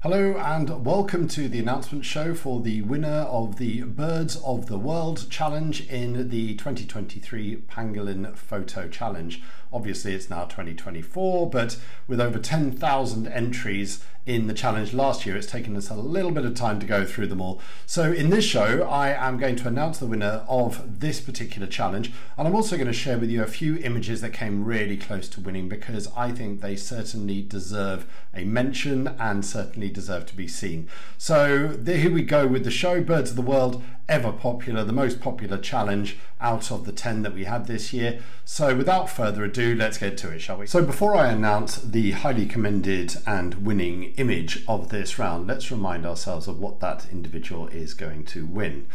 Hello and welcome to the announcement show for the winner of the Birds of the World Challenge in the 2023 Pangolin Photo Challenge. Obviously it's now 2024, but with over 10,000 entries in the challenge last year, it's taken us a little bit of time to go through them all. So in this show, I am going to announce the winner of this particular challenge, and I'm also going to share with you a few images that came really close to winning because I think they certainly deserve a mention and certainly deserve to be seen. So here we go with the show. Birds of the World, ever popular, the most popular challenge out of the 10 that we had this year. So without further ado, let's get to it, shall we? So before I announce the highly commended and winning image of this round, let's remind ourselves of what that individual is going to win.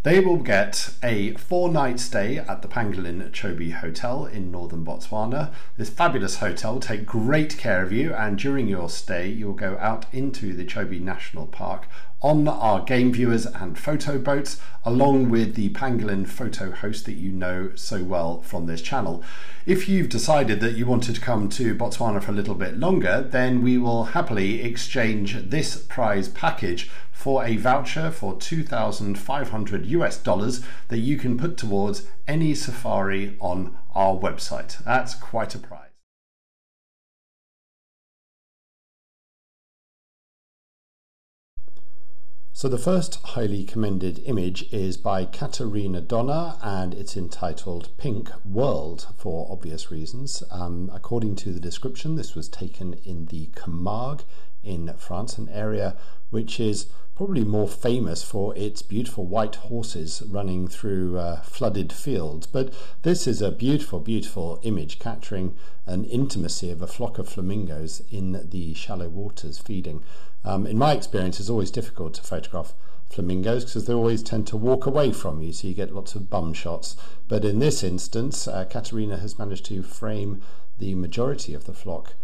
They will get a 4-night stay at the Pangolin Chobe Hotel in northern Botswana. This fabulous hotel will take great care of you, and during your stay you'll go out into the Chobe National Park on our game viewers and photo boats, along with the Pangolin Photo host that you know so well from this channel. If you've decided that you wanted to come to Botswana for a little bit longer, then we will happily exchange this prize package for a voucher for $2,500 that you can put towards any safari on our website. That's quite a prize. So the first highly commended image is by Katerina Donna, and it's entitled Pink World for obvious reasons. According to the description, this was taken in the Camargue in France, an area which is probably more famous for its beautiful white horses running through flooded fields. But this is a beautiful, beautiful image capturing an intimacy of a flock of flamingos in the shallow waters feeding. In my experience, it's always difficult to photograph flamingos because they always tend to walk away from you, so you get lots of bum shots. But in this instance, Katerina has managed to frame the majority of the flock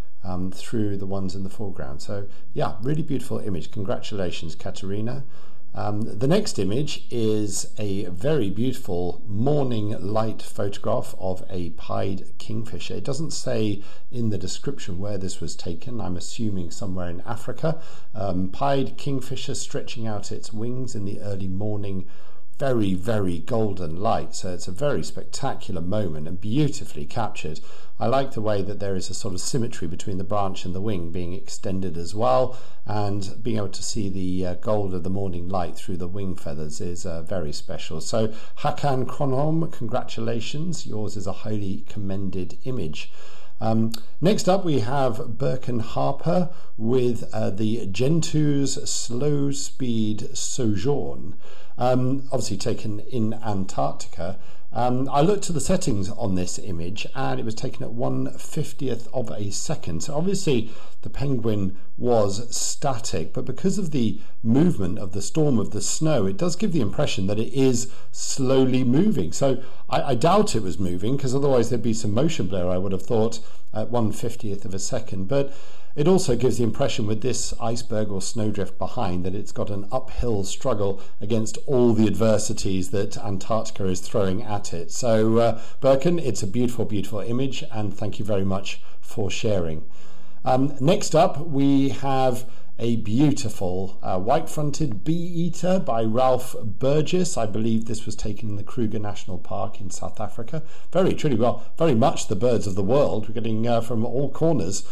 through the ones in the foreground. So yeah, really beautiful image. Congratulations, Katerina. The next image is a very beautiful morning light photograph of a pied kingfisher. It doesn't say in the description where this was taken. I'm assuming somewhere in Africa. Pied kingfisher stretching out its wings in the early morning, very, very golden light. So it's a very spectacular moment and beautifully captured. I like the way that there is a sort of symmetry between the branch and the wing being extended as well, and being able to see the gold of the morning light through the wing feathers is very special. So Hakan Kronom, congratulations, yours is a highly commended image. Next up we have Birkin Harper with the Gentoos Slow Speed Sojourn, obviously taken in Antarctica. I looked at the settings on this image and it was taken at 1/50th of a second. So obviously the penguin was static, but because of the movement of the storm of the snow, it does give the impression that it is slowly moving. So I doubt it was moving, because otherwise there'd be some motion blur, I would have thought, at 1/50th of a second. But it also gives the impression with this iceberg or snowdrift behind that it's got an uphill struggle against all the adversities that Antarctica is throwing at it. So Birkin, it's a beautiful, beautiful image, and thank you very much for sharing. Next up we have a beautiful white-fronted bee-eater by Ralph Burgess. I believe this was taken in the Kruger National Park in South Africa. Very, truly, well, very much the birds of the world. We're getting from all corners.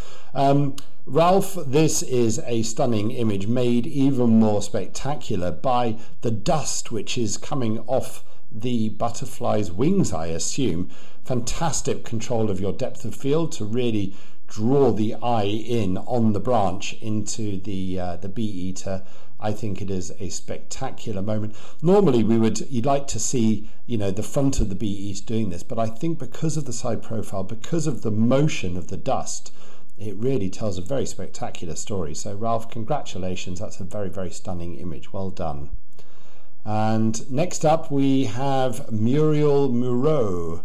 Ralph, this is a stunning image made even more spectacular by the dust which is coming off the butterfly's wings, I assume. Fantastic control of your depth of field to really draw the eye in on the branch into the bee-eater. I think it is a spectacular moment. Normally you'd like to see, you know, the front of the bee-eater doing this, but I think because of the side profile, because of the motion of the dust, it really tells a very spectacular story. So Ralph, congratulations, that's a very, very stunning image, well done. And next up we have Muriel Moreau.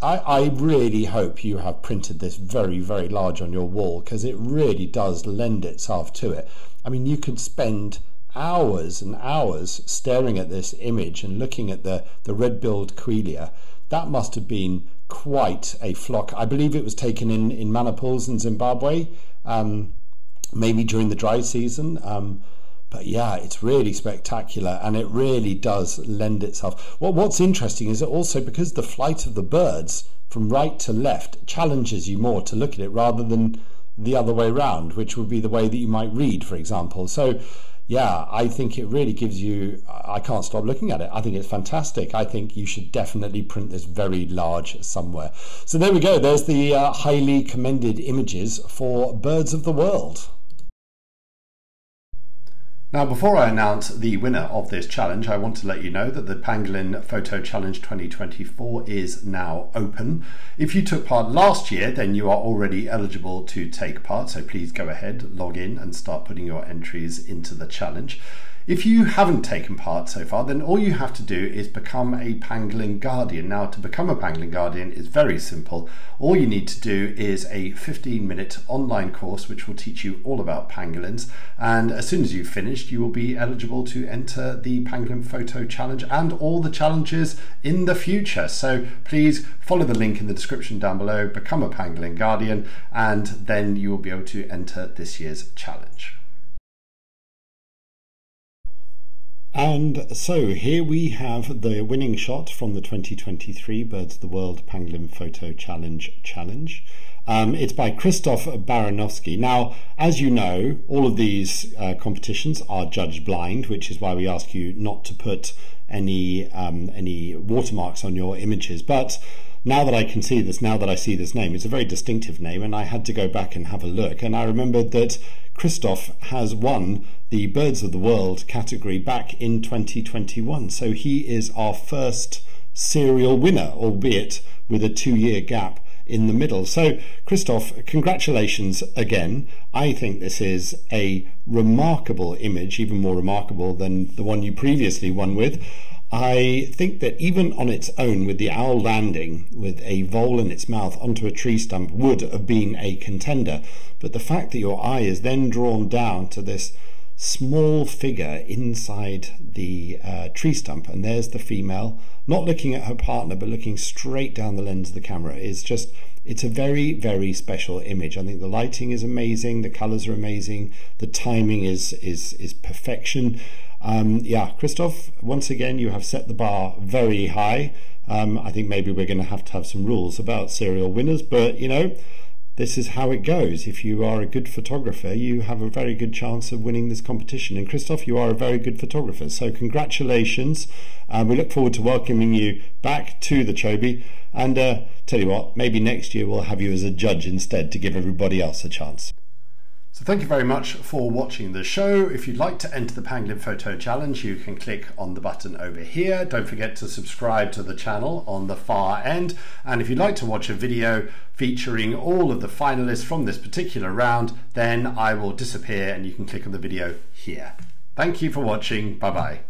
I really hope you have printed this very, very large on your wall, because it really does lend itself to it. I mean, you could spend hours and hours staring at this image and looking at the red-billed quelea. That must have been quite a flock. I believe it was taken in Maniples in Zimbabwe. maybe during the dry season. But yeah, it's really spectacular, and it really does lend itself. Well, what's interesting is that also, because the flight of the birds from right to left challenges you more to look at it rather than the other way around, which would be the way that you might read, for example. So yeah, I think it really gives you, I can't stop looking at it. I think it's fantastic. I think you should definitely print this very large somewhere. So there we go. There's the highly commended images for birds of the world. Now, before I announce the winner of this challenge, I want to let you know that the Pangolin Photo Challenge 2024 is now open. If you took part last year, then you are already eligible to take part, so please go ahead, log in and start putting your entries into the challenge. If you haven't taken part so far, then all you have to do is become a Pangolin Guardian. Now, to become a Pangolin Guardian is very simple. All you need to do is a 15-minute online course which will teach you all about pangolins, and as soon as you've finished, you will be eligible to enter the Pangolin Photo Challenge and all the challenges in the future. So please follow the link in the description down below, become a Pangolin Guardian, and then you will be able to enter this year's challenge. And so here we have the winning shot from the 2023 Birds of the World Pangolin Photo Challenge. It's by Krzysztof Baranowski. Now, as you know, all of these competitions are judged blind, which is why we ask you not to put any watermarks on your images. But now that I can see this, now that I see this name, it's a very distinctive name, and I had to go back and have a look, and I remembered that Krzysztof has won the Birds of the World category back in 2021. So he is our first serial winner, albeit with a 2-year gap in the middle. So Krzysztof, congratulations again. I think this is a remarkable image, even more remarkable than the one you previously won with. I think that even on its own, with the owl landing with a vole in its mouth onto a tree stump, would have been a contender. But the fact that your eye is then drawn down to this small figure inside the tree stump, and there's the female, not looking at her partner, but looking straight down the lens of the camera, is just, it's a very, very special image. I think the lighting is amazing, the colors are amazing, the timing is perfection. Yeah, Krzysztof, once again, you have set the bar very high. I think maybe we're going to have some rules about serial winners, but you know, this is how it goes. If you are a good photographer, you have a very good chance of winning this competition. And Krzysztof, you are a very good photographer, so congratulations. We look forward to welcoming you back to the Chobe. And tell you what, maybe next year we'll have you as a judge instead to give everybody else a chance. So thank you very much for watching the show. If you'd like to enter the Pangolin Photo Challenge, you can click on the button over here. Don't forget to subscribe to the channel on the far end. And if you'd like to watch a video featuring all of the finalists from this particular round, then I will disappear and you can click on the video here. Thank you for watching. Bye-bye.